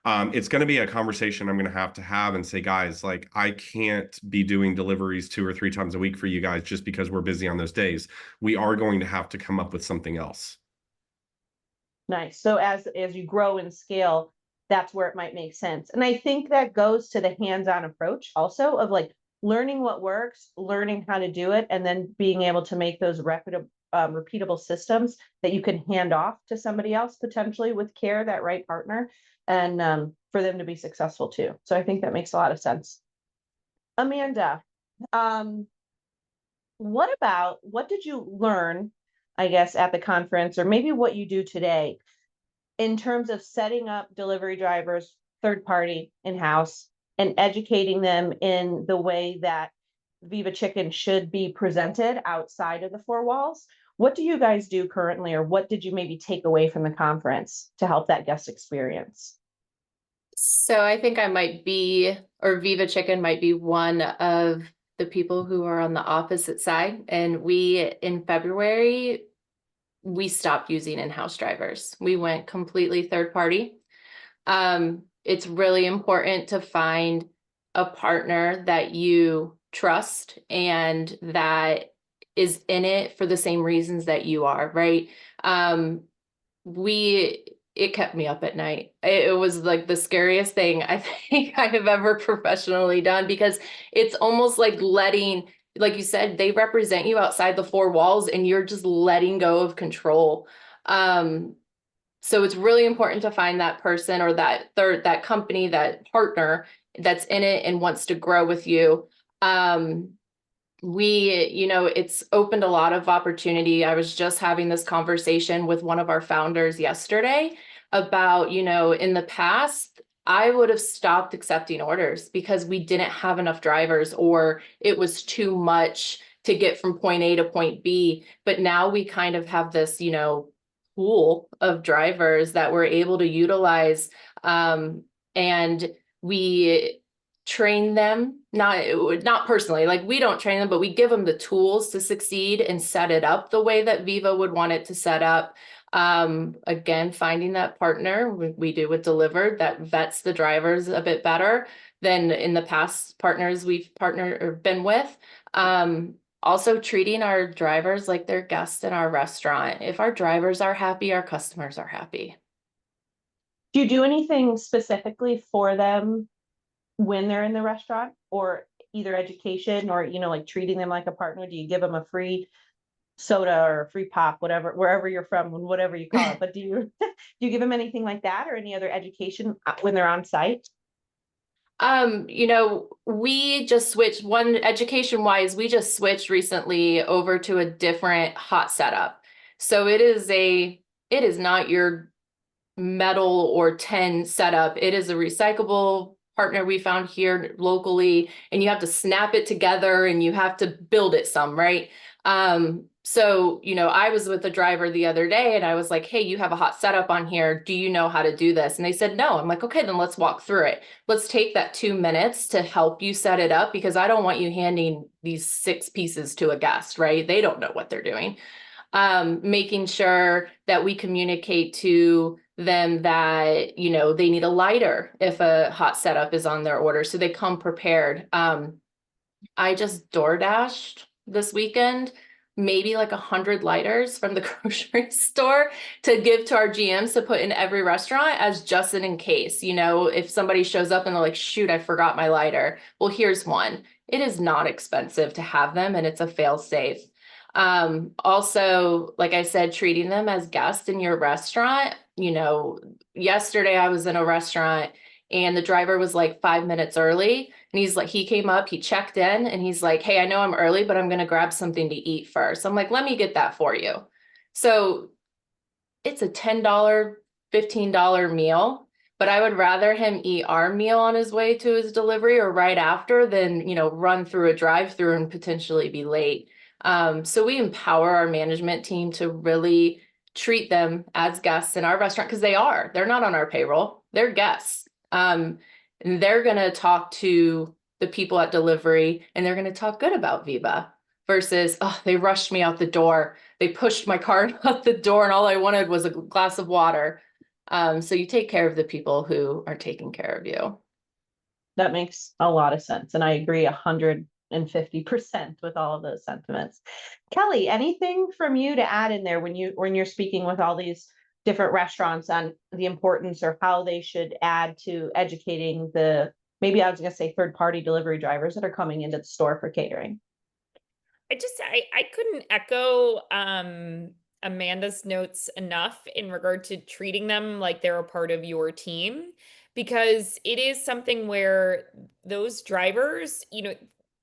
It's going to be a conversation I'm going to have and say, guys, like, I can't be doing deliveries 2 or 3 times a week for you guys just because we're busy on those days. We are going to have to come up with something else. Nice. So as you grow and scale, that's where it might make sense. And I think that goes to the hands-on approach also, of like learning what works, learning how to do it, and then being able to make those repeatable systems that you can hand off to somebody else, potentially with care, that right partner, and for them to be successful too. So I think that makes a lot of sense. Amanda, what did you learn, I guess, at the conference, or maybe what you do today in terms of setting up delivery drivers, third party, in-house, and educating them in the way that Viva Chicken should be presented outside of the 4 walls? What do you guys do currently, or what did you maybe take away from the conference to help that guest experience? So I think I might be, or Viva Chicken might be one of the people who are on the opposite side. And we, in February, we stopped using in-house drivers. We went completely third party. It's really important to find a partner that you trust and that is in it for the same reasons that you are, right? It kept me up at night. It was like the scariest thing I think I have ever professionally done, because it's almost like letting, like you said, they represent you outside the four walls and you're just letting go of control. So it's really important to find that person or that company, that partner that's in it and wants to grow with you. It's opened a lot of opportunity. I was just having this conversation with one of our founders yesterday about, in the past, I would have stopped accepting orders because we didn't have enough drivers or it was too much to get from point A to point B. But now we kind of have this, pool of drivers that we're able to utilize. And we train them, not personally, like we don't train them, but we give them the tools to succeed and set it up the way that Viva would want it to set up. Again, finding that partner we do with Delivered that vets the drivers a bit better than in the past partners we've partnered or been with. Also treating our drivers like they're guests in our restaurant. If our drivers are happy, our customers are happy. Do you do anything specifically for them when they're in the restaurant, or either education or, like treating them like a partner? Do you give them a free soda or a free pop, whatever, wherever you're from, whatever you call it? But do you give them anything like that or any other education when they're on site? We just switched we just switched recently over to a different hot setup. So it is not your metal or tin setup. It is a recyclable partner we found here locally, and you have to snap it together and you have to build it some, right? So, I was with the driver the other day and I was like, hey, you have a hot setup on here. Do you know how to do this? And they said, no. I'm like, okay, then let's walk through it. Let's take that 2 minutes to help you set it up, because I don't want you handing these 6 pieces to a guest, right? They don't know what they're doing. Making sure that we communicate to them that, they need a lighter if a hot setup is on their order, so they come prepared. I just DoorDashed this weekend, maybe like 100 lighters from the grocery store to give to our GMs to put in every restaurant as just in case, if somebody shows up and they're like, shoot, I forgot my lighter. Well, here's one. It is not expensive to have them and it's a fail safe. Also, like I said, treating them as guests in your restaurant. Yesterday I was in a restaurant and the driver was like 5 minutes early. And he came up, he checked in and he's like, hey, I know I'm early, but I'm going to grab something to eat first. I'm like, let me get that for you. So it's a $10, $15 meal, but I would rather him eat our meal on his way to his delivery or right after than, run through a drive-through and potentially be late. So we empower our management team to really treat them as guests in our restaurant, because they're not on our payroll, they're guests. And they're going to talk to the people at delivery and they're going to talk good about Viva versus, oh, they rushed me out the door. They pushed my cart out the door and all I wanted was a glass of water. So you take care of the people who are taking care of you. That makes a lot of sense. And I agree 150% with all of those sentiments. Kelly, anything from you to add in there when you're speaking with all these different restaurants on the importance or how they should add to educating maybe I was going to say third-party delivery drivers that are coming into the store for catering? I couldn't echo Amanda's notes enough in regard to treating them like they're a part of your team, because it is something where those drivers,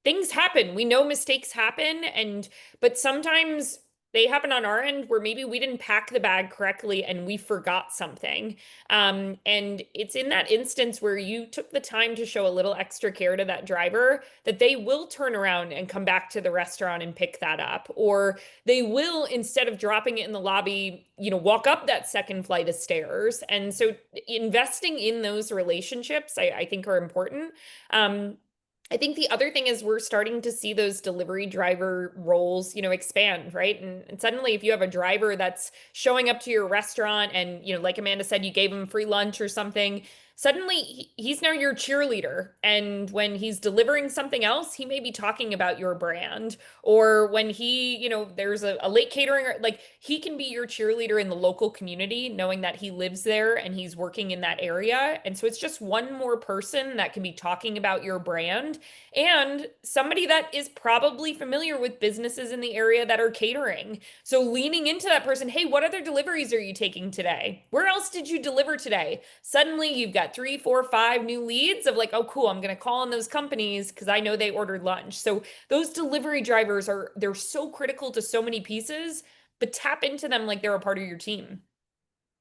things happen. We know mistakes happen, but sometimes they happen on our end where maybe we didn't pack the bag correctly and we forgot something. And it's in that instance where you took the time to show a little extra care to that driver that they will turn around and come back to the restaurant and pick that up. Or they will, instead of dropping it in the lobby, walk up that second flight of stairs. And so investing in those relationships, I think are important. I think the other thing is we're starting to see those delivery driver roles, expand, right? And suddenly if you have a driver that's showing up to your restaurant and, like Amanda said, you gave him free lunch or something, suddenly he's now your cheerleader. And when he's delivering something else, he may be talking about your brand. Or when there's a late catering, like he can be your cheerleader in the local community, knowing that he lives there and he's working in that area. And so it's just one more person that can be talking about your brand and somebody that is probably familiar with businesses in the area that are catering. So leaning into that person, hey, what other deliveries are you taking today? Where else did you deliver today? Suddenly you've got 3, 4, 5 new leads of like, oh, cool, I'm going to call on those companies because I know they ordered lunch. So those delivery drivers they're so critical to so many pieces, but tap into them like they're a part of your team.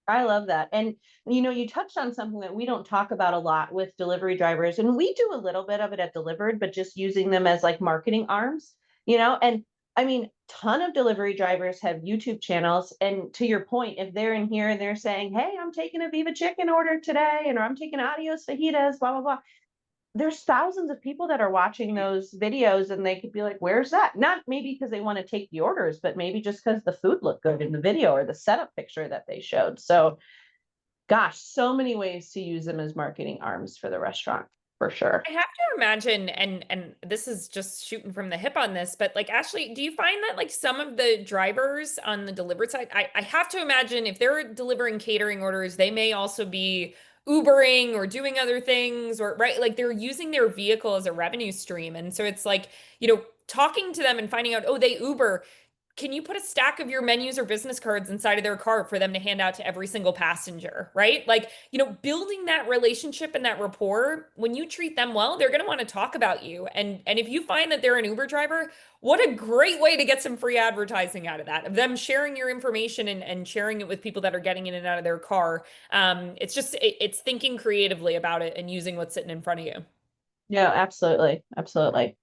I love that. And, you touched on something that we don't talk about a lot with delivery drivers, and we do a little bit of it at Delivered, but just using them as like marketing arms, and I mean, ton of delivery drivers have YouTube channels. And to your point, if they're in here and they're saying, hey, I'm taking a Viva Chicken order today, and or I'm taking Adios Fajitas, blah, blah, blah. There's thousands of people that are watching those videos and they could be like, where's that? Not maybe because they want to take the orders, but maybe just because the food looked good in the video or the setup picture that they showed. So gosh, so many ways to use them as marketing arms for the restaurant, for sure. I have to imagine, and this is just shooting from the hip on this, but like Ashley, do you find that like some of the drivers on the delivered side, I have to imagine if they're delivering catering orders, they may also be Ubering or doing other things, or right, like they're using their vehicle as a revenue stream. And so it's like, talking to them and finding out, oh, they Uber. Can you put a stack of your menus or business cards inside of their cart for them to hand out to every single passenger, right? Like, building that relationship and that rapport, when you treat them well, they're going to want to talk about you. And if you find that they're an Uber driver, what a great way to get some free advertising out of that, of them sharing your information and sharing it with people that are getting in and out of their car. It's thinking creatively about it and using what's sitting in front of you. Yeah, absolutely. Absolutely.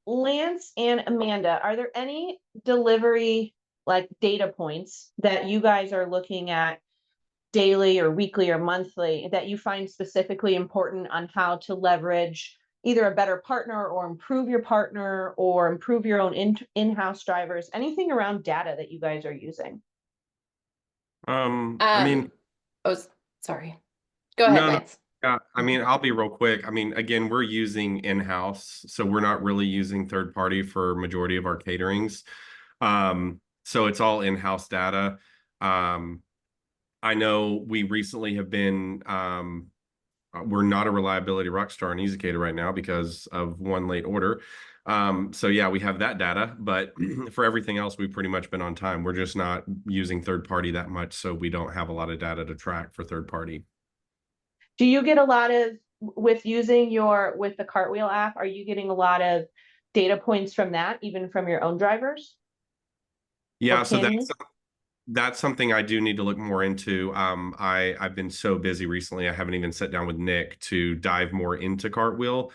Lance and Amanda, are there any delivery like data points that you guys are looking at daily or weekly or monthly that you find specifically important on how to leverage either a better partner or improve your partner or improve your own in-house drivers? Anything around data that you guys are using? I mean, Oh, sorry. Go ahead, no, Lance. yeah, I mean, I'll be real quick. I mean, again, we're using in-house, so we're not really using third party for majority of our caterings. So it's all in-house data. I know we recently have been, we're not a reliability rock star in EasyCater right now because of one late order. So yeah, we have that data, but for everything else, we've pretty much been on time. We're just not using third party that much, so we don't have a lot of data to track for third party. Do you get a lot of, with using with the Cartwheel app, are you getting a lot of data points from that, even from your own drivers? Yeah, so that's something I do need to look more into. I've been so busy recently, I haven't even sat down with Nick to dive more into Cartwheel.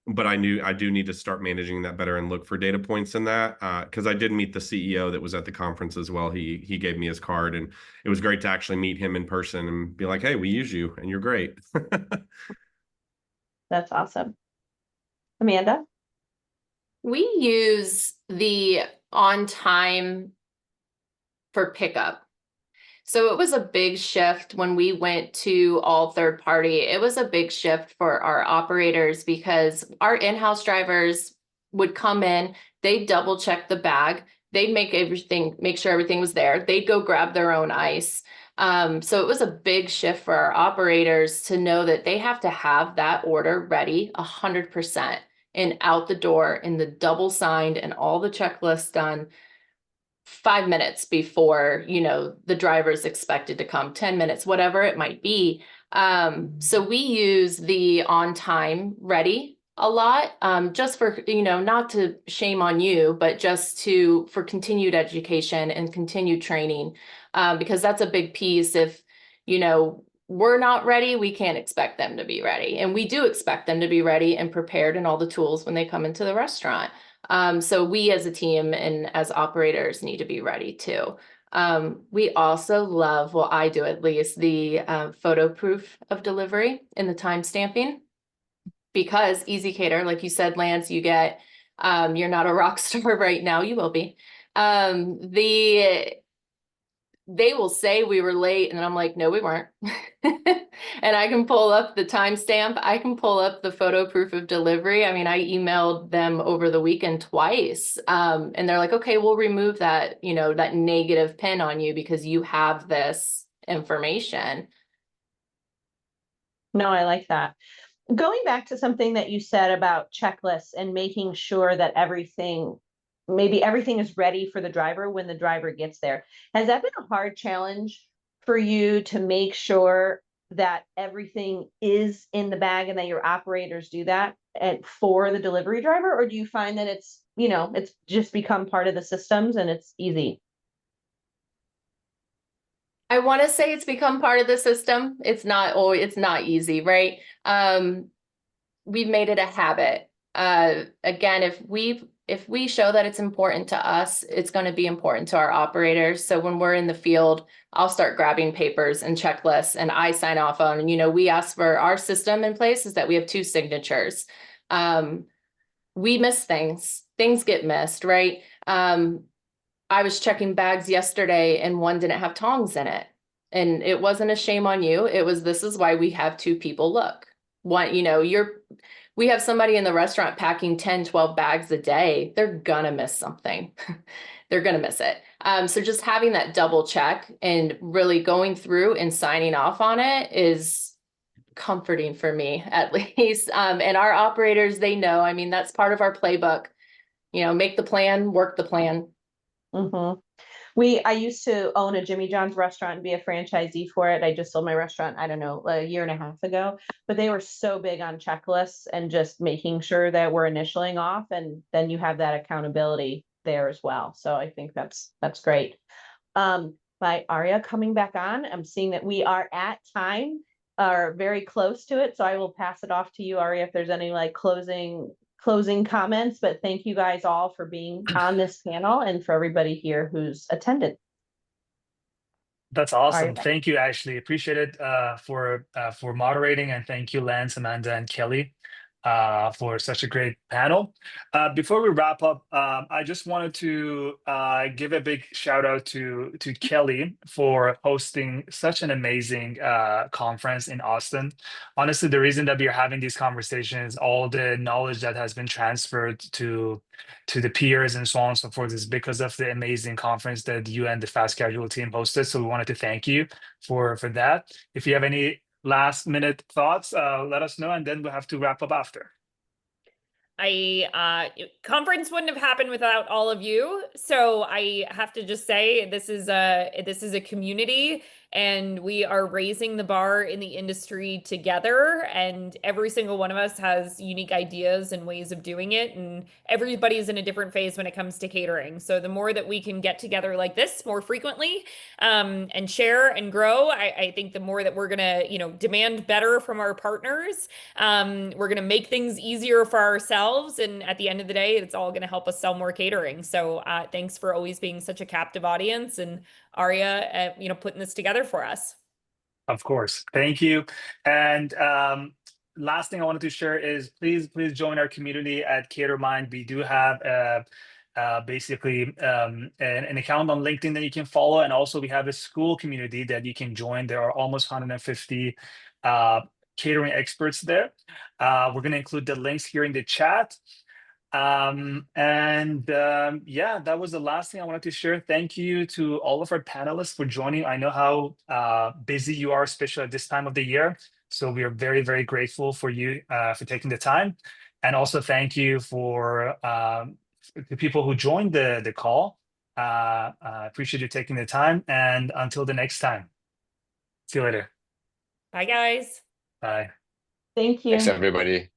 But I do need to start managing that better and look for data points in that. Because I did meet the CEO that was at the conference as well. He gave me his card, and it was great to actually meet him in person and be like, hey, we use you and you're great. That's awesome. Amanda? We use the on time for pickup. So it was a big shift when we went to all third party. It was a big shift for our operators because our in-house drivers would come in, they'd double check the bag, they'd make sure everything was there. They'd go grab their own ice. So it was a big shift for our operators to know that they have to have that order ready 100% and out the door in the double signed and all the checklists done 5 minutes before, the driver is expected to come, 10 minutes, whatever it might be. So we use the on time ready a lot, just for, not to shame on you, but just for continued education and continued training, because that's a big piece. If, we're not ready, we can't expect them to be ready. And we do expect them to be ready and prepared and all the tools when they come into the restaurant. So we as a team and as operators need to be ready too. We also love, well, I do at least, the photo proof of delivery and the time stamping. because Easy Cater, like you said, Lance, you get, you're not a rock star right now, you will be. They will say we were late, and I'm like, no, we weren't. And I can pull up the timestamp. I can pull up the photo proof of delivery. I mean, I emailed them over the weekend twice. And they're like, okay, we'll remove that, you know, that negative pin on you because you have this information. No, I like that. Going back to something that you said about checklists and making sure that maybe everything is ready for the driver when the driver gets there. Has that been a hard challenge for you to make sure that everything is in the bag and that your operators do that for the delivery driver? Or do you find that it's just become part of the systems and it's easy? I want to say it's become part of the system. It's not easy, right? We've made it a habit. Again, if we show that it's important to us, it's going to be important to our operators. So when we're in the field, I'll start grabbing papers and checklists and I sign off on, and, you know, we ask for our system in place is that we have 2 signatures. We miss things get missed, right? I was checking bags yesterday and one didn't have tongs in it. And it wasn't a shame on you. It was, this is why we have 2 people look. One, you know, we have somebody in the restaurant packing 10, 12 bags a day. They're gonna miss something. They're gonna miss it. So just having that double check and really going through and signing off on it is comforting for me, at least. And our operators, they know, I mean, that's part of our playbook. You know, make the plan, work the plan. Mm-hmm. I used to own a Jimmy John's restaurant and be a franchisee for it. I just sold my restaurant, I don't know, a year and a half ago, but they were so big on checklists and just making sure that we're initialing off, and then you have that accountability there as well. So I think that's great. By Aria coming back on, I'm seeing that we are at time, are very close to it. So I will pass it off to you, Aria, if there's any like closing comments, but thank you guys all for being on this panel and for everybody here who's attended. That's awesome. Aria. Thank you, Ashley. Appreciate it for moderating, and thank you, Lance, Amanda, and Kelly for such a great panel. Before we wrap up, I just wanted to give a big shout out to Kelly for hosting such an amazing conference in Austin. Honestly, the reason that we're having these conversations, all the knowledge that has been transferred to the peers and so on and so forth, is because of the amazing conference that you and the Fast Casual team hosted. So we wanted to thank you for that. If you have any last minute thoughts, let us know, and then we'll have to wrap up after. Conference wouldn't have happened without all of you. So I have to just say this is a community, and we are raising the bar in the industry together, and every single one of us has unique ideas and ways of doing it, and everybody's in a different phase when it comes to catering. So the more that we can get together like this more frequently, and share and grow, I think the more that we're gonna, you know, demand better from our partners. We're gonna make things easier for ourselves, and at the end of the day, it's all gonna help us sell more catering. So thanks for always being such a captive audience, and Aria, you know, putting this together for us. Of course. Thank you. And last thing I wanted to share is please join our community at Catermind. We do have basically an account on LinkedIn that you can follow, and also we have a school community that you can join. There are almost 150 catering experts there. We're going to include the links here in the chat. Yeah, that was the last thing I wanted to share. Thank you to all of our panelists for joining. I know how busy you are, especially at this time of the year. So we are very, very grateful for you for taking the time. And also thank you for the people who joined the call. I appreciate you taking the time, and until the next time. See you later. Bye, guys. Bye. Thank you. Thanks, everybody.